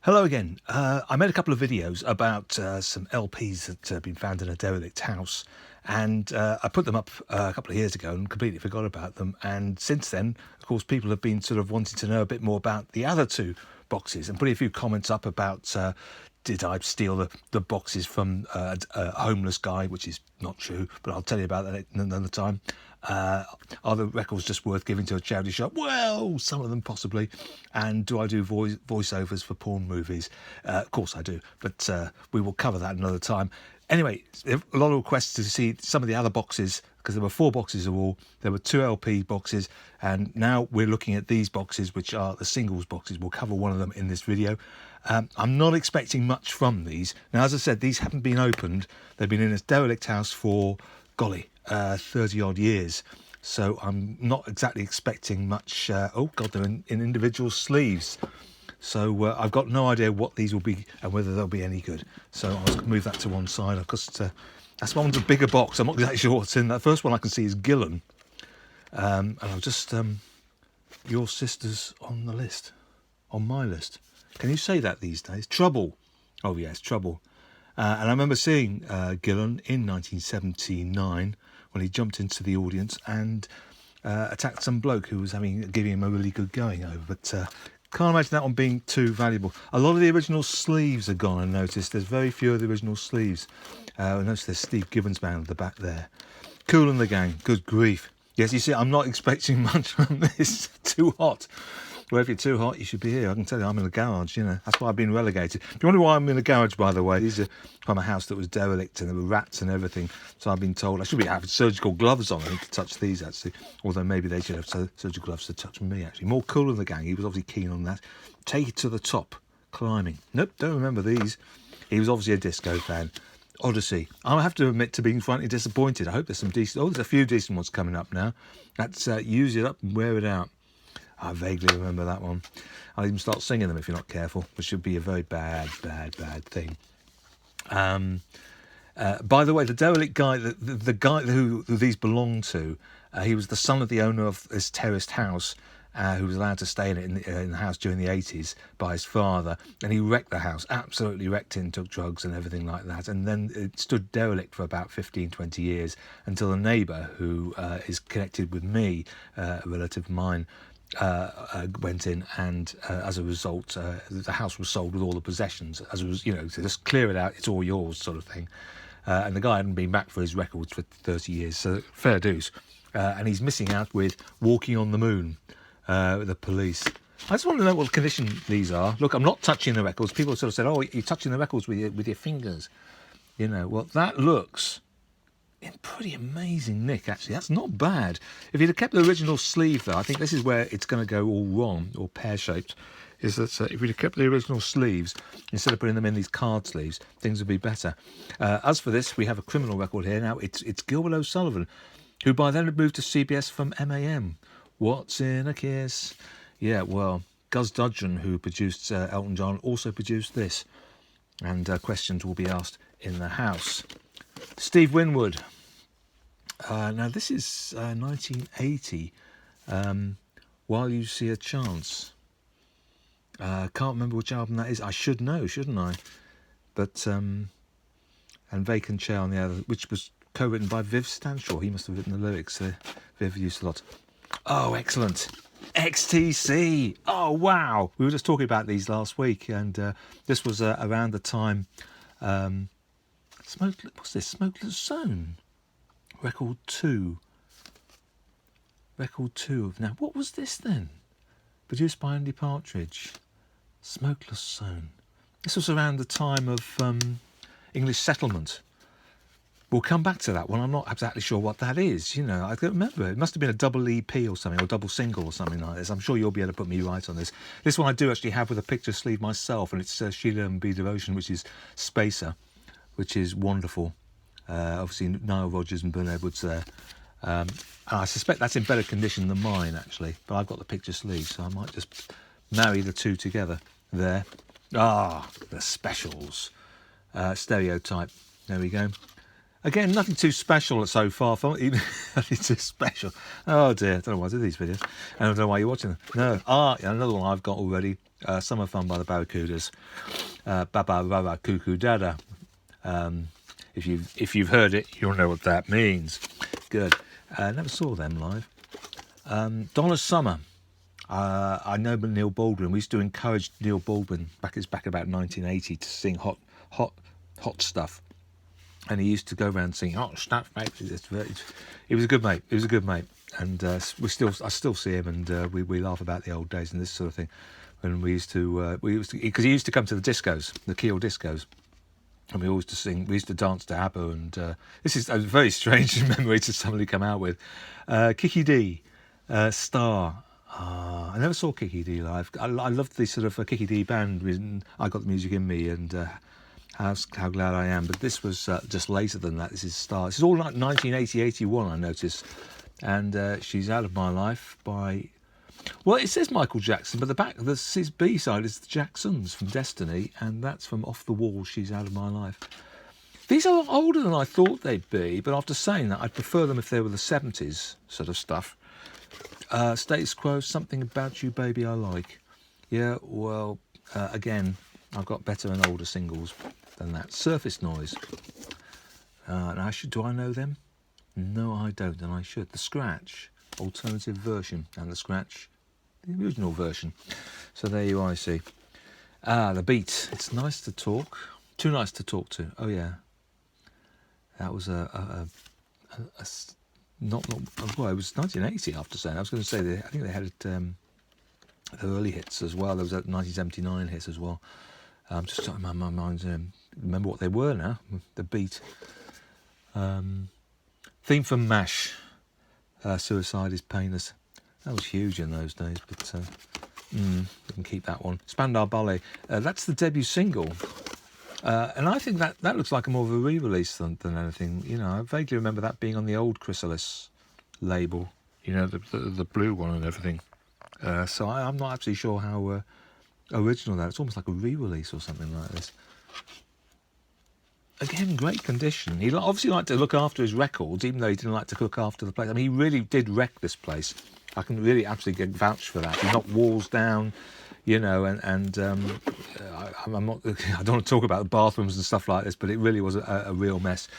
Hello again. I made a couple of videos about some LPs that have been found in a derelict house, and I put them up a couple of years ago and completely forgot about them. And since then, of course, people have been sort of wanting to know a bit more about the other two boxes and putting a few comments up about did I steal the boxes from a homeless guy, which is not true, but I'll tell you about that another time. Are the records just worth giving to a charity shop? Well, some of them possibly. And do I do voiceovers for porn movies? Of course I do, but we will cover that another time. Anyway, a lot of requests to see some of the other boxes, because there were 4 boxes of all. There were 2 LP boxes, and now we're looking at these boxes, which are the singles boxes. We'll cover one of them in this video. I'm not expecting much from these. Now, as I said, these haven't been opened. They've been in a derelict house for, golly, 30 odd years. So I'm not exactly expecting much. Oh God, they're in individual sleeves. So I've got no idea what these will be and whether they'll be any good. So I'll just move that to one side because that's one's a bigger box. I'm not exactly sure what's in that. First one I can see is Gillen. And I'll just, your sister's on the list, on my list. Can you say that these days? Trouble. Oh yes, Trouble. And I remember seeing Gillen in 1979 when he jumped into the audience and attacked some bloke who was giving him a really good going over. But can't imagine that one being too valuable. A lot of the original sleeves are gone, I noticed. There's very few of the original sleeves. I noticed there's Steve Gibbons band at the back there. Kool and the Gang, good grief. Yes, you see, I'm not expecting much from this. Too hot. Well, if you're too hot, you should be here. I can tell you, I'm in a garage, you know. That's why I've been relegated. If you wonder why I'm in a garage, by the way, these are from a house that was derelict and there were rats and everything. So I've been told I should be having surgical gloves on, I think, to touch these, actually. Although maybe they should have surgical gloves to touch me, actually. More Kool and the Gang. He was obviously keen on that. Take It to the Top, climbing. Nope, don't remember these. He was obviously a disco fan. Odyssey. I have to admit to being frankly disappointed. I hope there's some decent... Oh, there's a few decent ones coming up now. That's Use It Up and Wear It Out. I vaguely remember that one. I'll even start singing them if you're not careful, which should be a very bad thing. By the way, the derelict guy, the guy who these belong to, he was the son of the owner of this terraced house, who was allowed to stay in it in the house during the 80s by his father, and he wrecked the house, absolutely wrecked it, and took drugs and everything like that, and then it stood derelict for about 15-20 years until a neighbour who is connected with me, a relative of mine, went in, and as a result the house was sold with all the possessions, as it was, you know, to just clear it out, it's all yours sort of thing. And the guy hadn't been back for his records for 30 years, so fair dues. And he's missing out with Walking on the Moon, with the Police. I just want to know what condition these are. Look, I'm not touching the records. People sort of said, oh, you're touching the records with your fingers, you know. Well, that looks in pretty amazing nick, actually. That's not bad. If you'd have kept the original sleeve, though, I think this is where it's going to go all wrong, or pear-shaped, is that if we'd have kept the original sleeves, instead of putting them in these card sleeves, things would be better. As for this, we have a criminal record here. Now, it's Gilbert O'Sullivan, who by then had moved to CBS from MAM. What's in a Kiss? Yeah, well, Gus Dudgeon, who produced Elton John, also produced this. And questions will be asked in the house. Steve Winwood. Now, this is 1980, While You See a Chance. Can't remember which album that is. I should know, shouldn't I? But, and Vacant Chair on the other, which was co-written by Viv Stanshall. He must have written the lyrics. Viv used a lot. Oh, excellent. XTC. Oh, wow. We were just talking about these last week, and this was around the time... what's this? Smokeless Zone. Record 2. Now, what was this then? Produced by Andy Partridge. Smokeless Zone. This was around the time of English Settlement. We'll come back to that one. I'm not exactly sure what that is. You know, I don't remember. It must have been a double EP or something, or double single or something like this. I'm sure you'll be able to put me right on this. This one I do actually have with a picture sleeve myself, and it's Sheila and B Devotion, which is Spacer, which is wonderful. Obviously, Nile Rodgers and Ben Edwards there. And I suspect that's in better condition than mine, actually. But I've got the picture sleeve, so I might just marry the two together there. Ah, the specials. Stereotype. There we go. Again, nothing too special so far. Nothing too special. Oh dear, I don't know why I do these videos. I don't know why you're watching them. No. Another one I've got already. Summer Fun by the Barracudas. Baba Rara Cuckoo Dada. If you've heard it, you'll know what that means. Good. Never saw them live. Donna Summer. I know Neil Baldwin. We used to encourage Neil Baldwin back about 1980 to sing hot stuff, and he used to go around singing hot stuff, mate. He was a good mate. He was a good mate, and I still see him, and we laugh about the old days and this sort of thing. When we used to because he used to come to the discos, the Keel discos. And we used to dance to ABBA, and this is a very strange memory to suddenly come out with. Kiki D, Star. I never saw Kiki D live. I loved the sort of Kiki D band with I Got the Music in Me, and how glad I am. But this was just later than that. This is Star. This is all like 1980-81, I noticed. And She's Out of My Life by... Well, it says Michael Jackson, but the B-side is the Jacksons from Destiny, and that's from Off the Wall, She's Out of My Life. These are a lot older than I thought they'd be, but after saying that, I'd prefer them if they were the 70s sort of stuff. Status Quo, Something About You, Baby, I Like. Yeah, well, again, I've got better and older singles than that. Surface Noise. Now, do I know them? No, I don't, and I should. The Scratch, alternative version, and the Scratch, the original version. So there you are, I see. The Beat. It's nice to talk. Too nice to talk to. Oh yeah. That was well, it was 1980. I have to say. I was going to say I think they had the early hits as well. There was that 1979 hits as well. Just starting my mind remember what they were now. The Beat. Theme from MASH. Suicide is Painless. That was huge in those days, but we can keep that one. Spandau Ballet. That's the debut single. And I think that looks like more of a re-release than anything. You know, I vaguely remember that being on the old Chrysalis label. You know, the blue one and everything. So I'm not absolutely sure how original that. It's almost like a re-release or something like this. Again, great condition. He obviously liked to look after his records, even though he didn't like to look after the place. I mean, he really did wreck this place. I can really absolutely vouch for that. He knocked walls down, you know, and I'm not. I don't want to talk about the bathrooms and stuff like this, but it really was a real mess.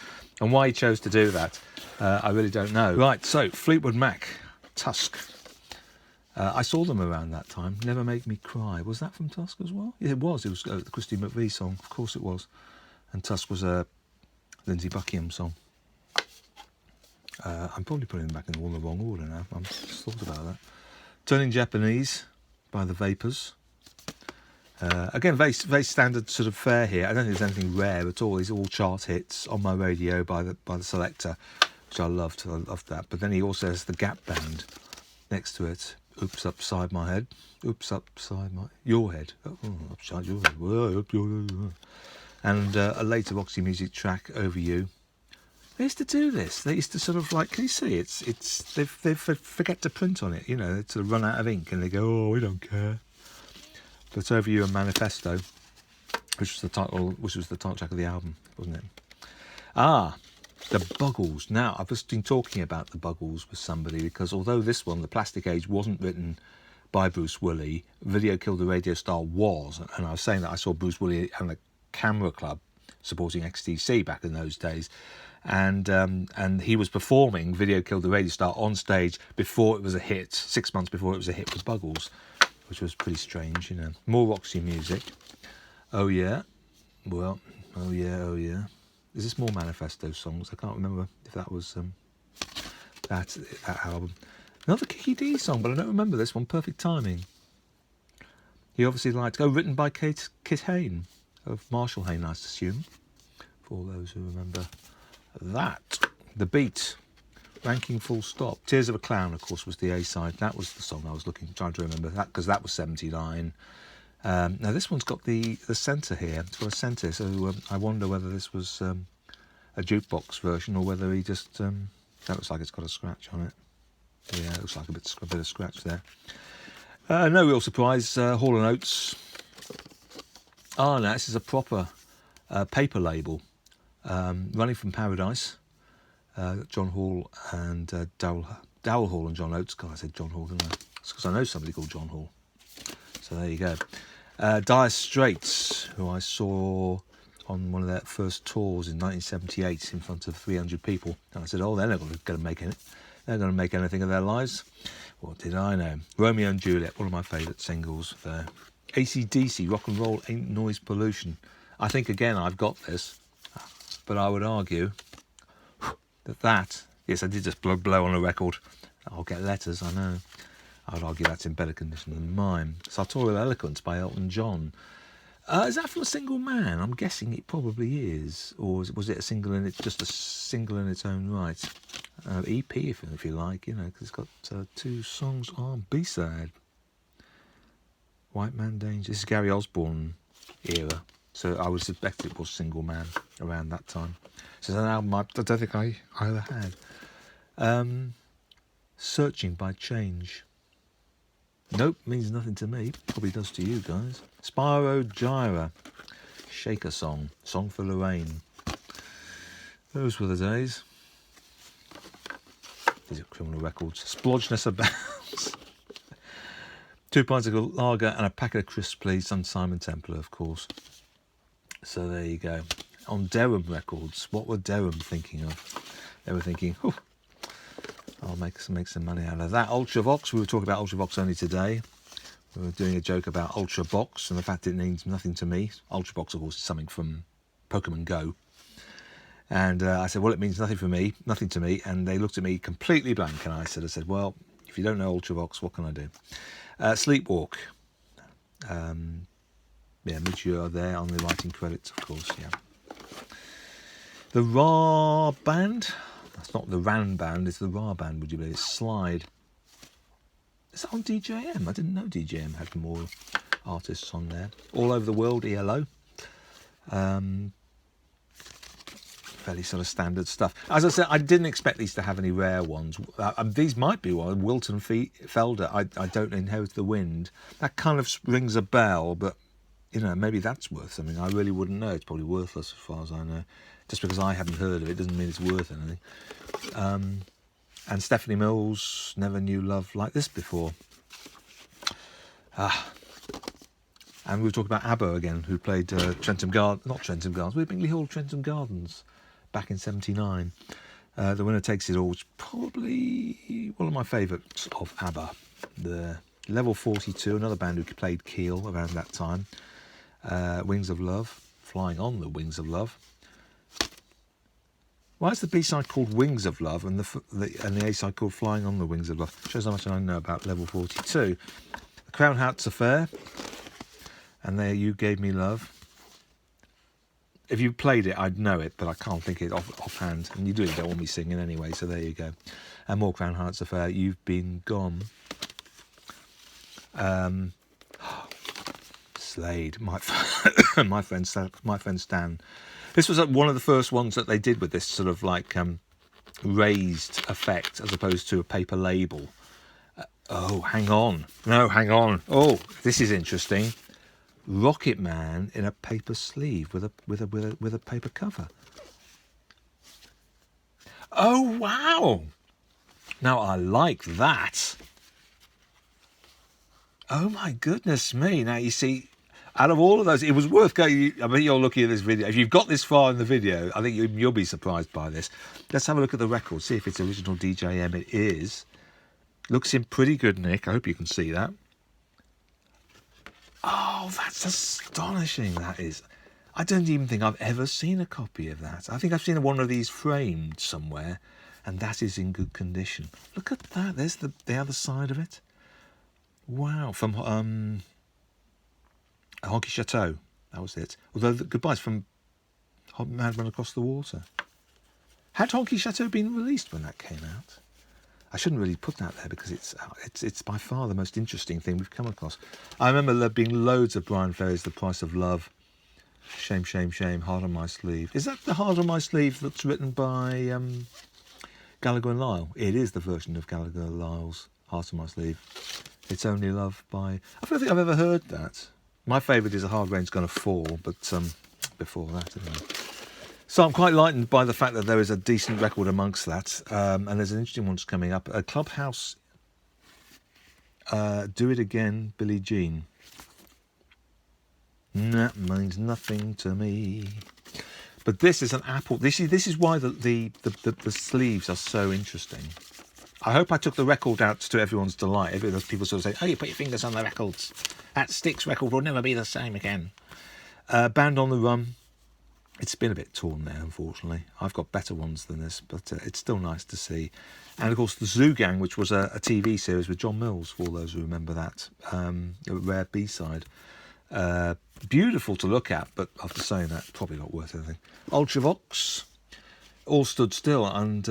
And why he chose to do that, I really don't know. Right, so Fleetwood Mac, Tusk. I saw them around that time. Never Make Me Cry. Was that from Tusk as well? Yeah, it was. It was the Christy McVie song. Of course it was. And Tusk was a Lindsey Buckingham song. I'm probably putting them back in all the wrong order now. I've just thought about that. Turning Japanese by the Vapors. Again, very standard sort of fare here. I don't think there's anything rare at all. These are all chart hits on my radio by the Selector, which I loved. I loved that. But then he also has the Gap Band next to it. Oops, upside my head. Oops, upside your head. Oh, upside your head. Whoa, up your head. And a later Roxy Music track, Over You. They used to do this. They used to sort of like, can you see? They forget to print on it. You know, they sort of run out of ink and they go, oh, we don't care. But Over You and Manifesto, which was the title track of the album, wasn't it? The Buggles. Now, I've just been talking about the Buggles with somebody because although this one, The Plastic Age, wasn't written by Bruce Woolley, Video Killed the Radio Star was, and I was saying that I saw Bruce Woolley and the Camera Club supporting XTC back in those days, and he was performing Video Killed the Radio Star on stage before it was a hit, 6 months before it was a hit with Buggles, which was pretty strange, you know. More Roxy Music. Oh yeah, well, oh yeah. Is this more Manifesto songs? I can't remember if that was that album. Another Kiki D song, but I don't remember this one. Perfect Timing. He obviously liked written by Kit Hain of Marshall Hain, I assume, for all those who remember that. The Beat, Ranking Full Stop. Tears of a Clown, of course, was the A-side. That was the song I was trying to remember, that because that was 79. Now this one's got the centre here. It's got a centre, so I wonder whether this was a jukebox version or whether he just... that looks like it's got a scratch on it. Yeah, it looks like a bit of scratch there. No real surprise, Hall & Oates. No, this is a proper paper label. Running from Paradise. John Hall and Darryl Hall and John Oates. God, I said John Hall, didn't I? It's because I know somebody called John Hall. So there you go. Dire Straits, who I saw on one of their first tours in 1978 in front of 300 people. And I said, oh, they're not going to make it. They're going to make anything of their lives. What did I know? Romeo and Juliet, one of my favourite singles there. AC/DC, Rock and Roll Ain't Noise Pollution. I think, again, I've got this. But I would argue that, yes, I did just blow on a record. I'll get letters, I know. I would argue that's in better condition than mine. Sartorial Eloquence by Elton John. Is that from a single man? I'm guessing it probably is. Or was it a single in it, just a single in its own right? EP, if you like, you know, because it's got 2 songs on B-side. White Man Danger. This is Gary Osborne era. So I would suspect it was Single Man around that time. So it's an album I don't think I ever had. Searching by Change. Nope, means nothing to me. Probably does to you guys. Spyro Gyra. Shaker Song. Song for Lorraine. Those were the days. These are criminal records. Splodgeness Abounds. 2 pints of lager and a packet of crisps, please. Some Simon Templar, of course. So there you go. On Derham Records, what were Derham thinking of? They were thinking, oh, I'll make some money out of that. Ultravox, we were talking about Ultravox only today. We were doing a joke about Ultrabox and the fact it means nothing to me. Ultravox, of course, is something from Pokemon Go. And I said, well, it means nothing to me. And they looked at me completely blank. And I said, well, if you don't know Ultravox, what can I do? Sleepwalk. Yeah, Midge there on the writing credits, of course, yeah. The Ra Band. That's not the Ran Band, it's the Ra Band, would you believe? It's Slide. Is that on DJM? I didn't know DJM had more artists on there. All Over the World, ELO. Fairly sort of standard stuff. As I said, I didn't expect these to have any rare ones. These might be one. Wilton Felder, I Don't Inherit the Wind. That kind of rings a bell, but, you know, maybe that's worth something. I really wouldn't know. It's probably worthless as far as I know. Just because I haven't heard of it doesn't mean it's worth anything. And Stephanie Mills, Never Knew Love Like This Before. And we were talking about ABBA again, who played Trentham Gardens, not Trentham Gardens, we were Bingley Hall, Trentham Gardens, back in '79. The Winner Takes It All was probably one of my favourites of ABBA. The Level 42, another band who played Keel around that time. Wings of Love, Flying on the Wings of Love. Why is the B-side called Wings of Love and the A-side called Flying on the Wings of Love? Shows how much I know about Level 42. The Crown Hearts Affair. And There You Gave Me Love. If you played it, I'd know it, but I can't think it offhand. And you really don't want me singing anyway, so there you go. And more Crown Hearts Affair. You've Been Gone. Slade. My friend Stan. This was one of the first ones that they did with this sort of like raised effect as opposed to a paper label. Oh, hang on. No, hang on. Oh, this is interesting. Rocket Man in a paper sleeve with a paper cover. Oh, wow. Now, I like that. Oh, my goodness me. Now, you see, out of all of those, it was worth going. I mean, you're looking at this video. If you've got this far in the video, I think you'll be surprised by this. Let's have a look at the record, see if it's original DJM. It is. Looks in pretty good nick. I hope you can see that. Oh, that's astonishing, that is. I don't even think I've ever seen a copy of that. I think I've seen one of these framed somewhere, and that is in good condition. Look at that. There's the other side of it. Wow. From Honky Chateau. That was it. Although the Goodbye's from Madman Across the Water. Had Honky Chateau been released when that came out? I shouldn't really put that there because it's by far the most interesting thing we've come across. I remember there being loads of Brian Ferry's The Price of Love, Shame, Shame, Shame, Heart on My Sleeve. Is that the Heart on My Sleeve that's written by Gallagher and Lyle? It is the version of Gallagher and Lyle's Heart on My Sleeve. It's Only Love by... I don't think I've ever heard that. My favourite is A Hard Rain's Gonna Fall, but before that, anyway. So I'm quite lightened by the fact that there is a decent record amongst that, and there's an interesting one coming up. A Clubhouse, Do It Again, Billie Jean. That means nothing to me. But this is an apple. This is why the sleeves are so interesting. I hope I took the record out to everyone's delight. Every those people sort of say, "Oh, you put your fingers on the records. That Styx record will never be the same again." Band on the Run. It's been a bit torn there, unfortunately. I've got better ones than this, but it's still nice to see. And of course, the Zoo Gang, which was a TV series with John Mills, for all those who remember that, a rare B-side. Beautiful to look at, but after saying that, probably not worth anything. Ultravox, All Stood Still, and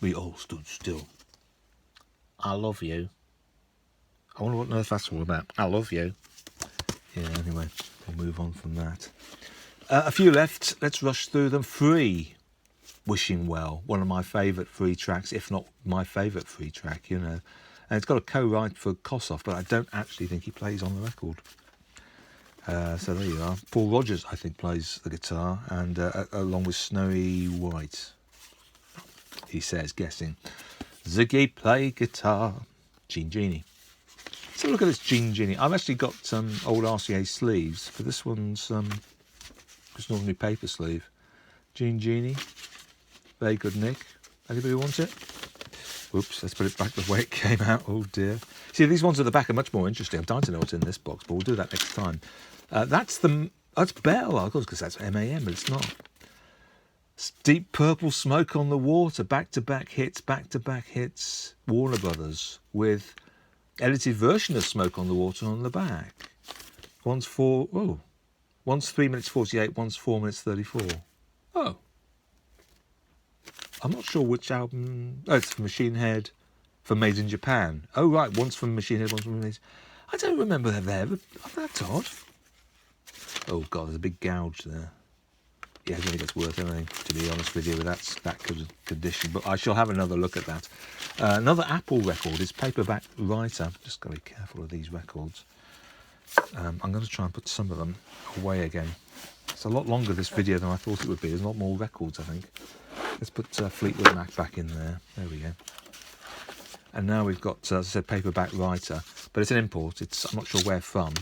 we all stood still. I love you. I wonder what on earth that's all about. I love you. Yeah, anyway, we'll move on from that. A few left. Let's rush through them. Free, Wishing Well, one of my favourite Free tracks, if not my favourite Free track, you know. And it's got a co-write for Kossoff, but I don't actually think he plays on the record. So there you are. Paul Rogers, I think, plays the guitar, and along with Snowy White. He says, guessing. Ziggy play guitar. Gene Genie. So look at this Gene Genie. I've actually got some old RCA sleeves, but this one's just an ordinary paper sleeve. Gene Genie. Very good nick. Anybody want it? Oops, let's put it back the way it came out. Oh dear. See, these ones at the back are much more interesting. I'm dying to know what's in this box, but we'll do that next time. That's Bell, of course, because that's MAM, but it's not. Deep Purple, Smoke on the Water, back-to-back hits, Warner Brothers, with edited version of Smoke on the Water on the back. One's 3 minutes 48, one's 4 minutes 34. Oh. I'm not sure which album. Oh, it's from Machine Head, for Made in Japan. Oh, right, one's from Machine Head, one's from Made. I don't remember that there, but that's odd. Oh, God, there's a big gouge there. Yeah, I don't think it's worth anything, to be honest with you, with that condition. But I shall have another look at that. Another Apple record is Paperback Writer. Just got to be careful of these records. I'm going to try and put some of them away again. It's a lot longer, this video, than I thought it would be. There's a lot more records, I think. Let's put Fleetwood Mac back in there. There we go. And now we've got, as I said, Paperback Writer. But it's an import. I'm not sure where from,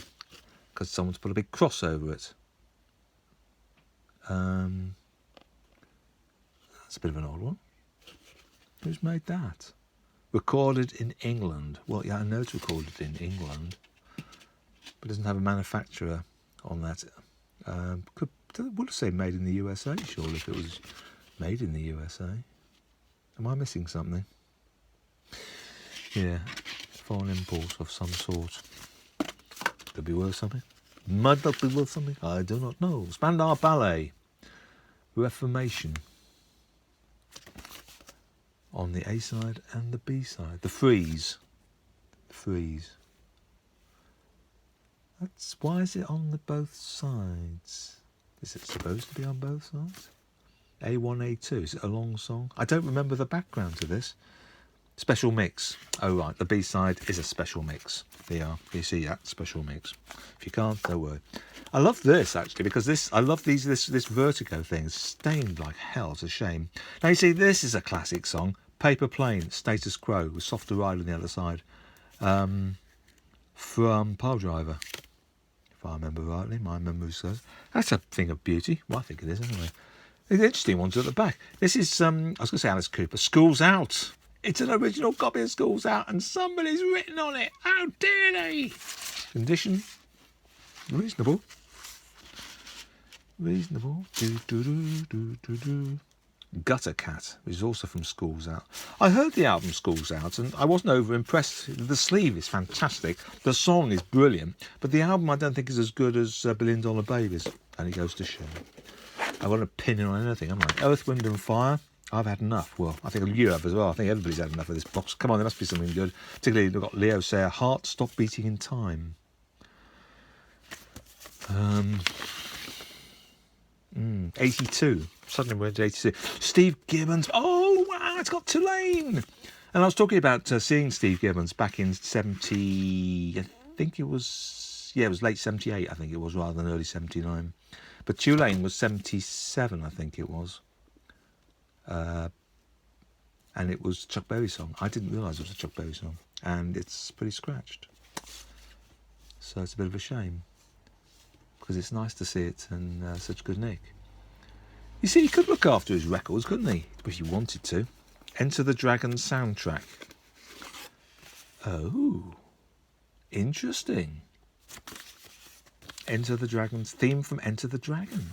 because someone's put a big cross over it. That's a bit of an odd one. Who's made that? Recorded in England. Well, yeah, I know it's recorded in England, but it doesn't have a manufacturer on that. Would say made in the USA, surely, if it was made in the USA. Am I missing something? Yeah, foreign import of some sort. Could be worth something. Might not be worth something. I do not know. Spandau Ballet. Reformation. On the A side and the B side. The Freeze. Why is it on both sides? Is it supposed to be on both sides? A1, A2. Is it a long song? I don't remember the background to this. Special mix. Oh, right. The B-side is a special mix. There you are. You see that special mix. If you can't, don't worry. I love this, actually, because I love this Vertigo thing. It's stained like hell. It's a shame. Now, you see, this is a classic song. Paper Plane, Status Quo, with Softer Ride on the other side. From Pile Driver. If I remember rightly, my memory says. That's a thing of beauty. Well, I think it is, anyway. The interesting ones are at the back. This is, I was going to say Alice Cooper, School's Out. It's an original copy of School's Out, and somebody's written on it. How dare they? Condition. Reasonable. Gutter Cat, which is also from School's Out. I heard the album School's Out, and I wasn't over impressed. The sleeve is fantastic. The song is brilliant, but the album I don't think is as good as $1 Billion Babies, and it goes to show. I want to pin in on anything, I'm like Earth, Wind and Fire. I've had enough. Well, I think you have as well. I think everybody's had enough of this box. Come on, there must be something good. Particularly, we've got Leo Sayer, Heart Stop Beating in Time. 82. Suddenly we're into 82. Steve Gibbons. Oh, wow, it's got Tulane. And I was talking about seeing Steve Gibbons back in 70, I think it was, it was late 78, I think it was, rather than early 79. But Tulane was 77, I think it was. And it was a Chuck Berry song. I didn't realise it was a Chuck Berry song. And it's pretty scratched. So it's a bit of a shame. because it's nice to see it in such good nick. You see, he could look after his records, couldn't he? If he wanted to. Enter the Dragon soundtrack. Oh, interesting. Enter the Dragon's theme from Enter the Dragon.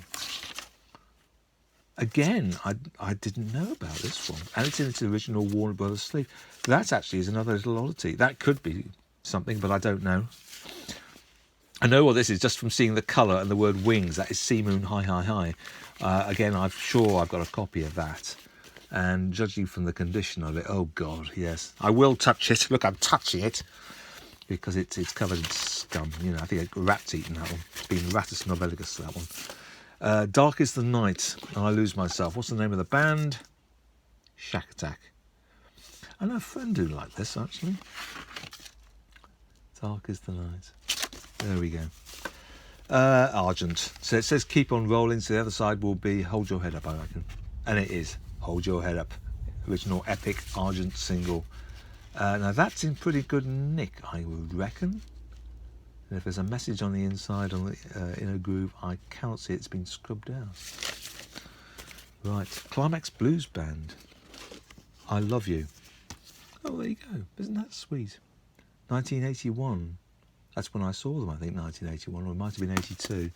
Again, I didn't know about this one. And it's in its original Warner Brothers sleeve. That actually is another little oddity. That could be something, but I don't know. I know what this is just from seeing the colour and the word wings. That is Sea Moon High High High. Again, I'm sure I've got a copy of that. And judging from the condition of it, oh God, yes. I will touch it. Look, I'm touching it. Because it's covered in scum. You know, I think a rat's eaten that one. It's been Rattus novelicus, that one. Dark is the Night. And I lose myself. What's the name of the band? Shack Attack. I know a friend who liked this, actually. Dark is the Night. There we go. Argent. So it says keep on rolling, so the other side will be hold your head up, I reckon. And it is hold your head up. Original epic Argent single. Now that's in pretty good nick, I would reckon. And if there's a message on the inside on the inner groove, I cannot see it's been scrubbed out. Right, Climax Blues Band. I Love You. Oh, there you go. Isn't that sweet? 1981. That's when I saw them, I think, 1981, or it might have been 82.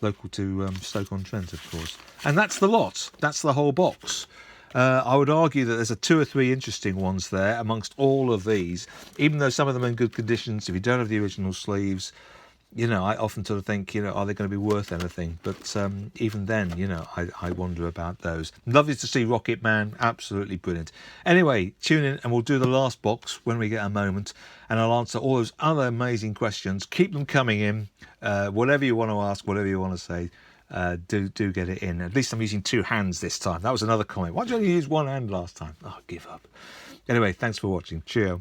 Local to Stoke-on-Trent, of course. And that's the lot. That's the whole box. I would argue that there's 2 or 3 interesting ones there amongst all of these, even though some of them are in good conditions. If you don't have the original sleeves, you know, I often sort of think, you know, are they going to be worth anything? But even then, you know, I wonder about those. Lovely to see Rocket Man, absolutely brilliant. Anyway, tune in and we'll do the last box when we get a moment, and I'll answer all those other amazing questions. Keep them coming in, whatever you want to ask, whatever you want to say. Do get it in. At least I'm using 2 hands this time. That was another comment. Why did you only use 1 hand last time? Oh, give up. Anyway, thanks for watching. Cheerio.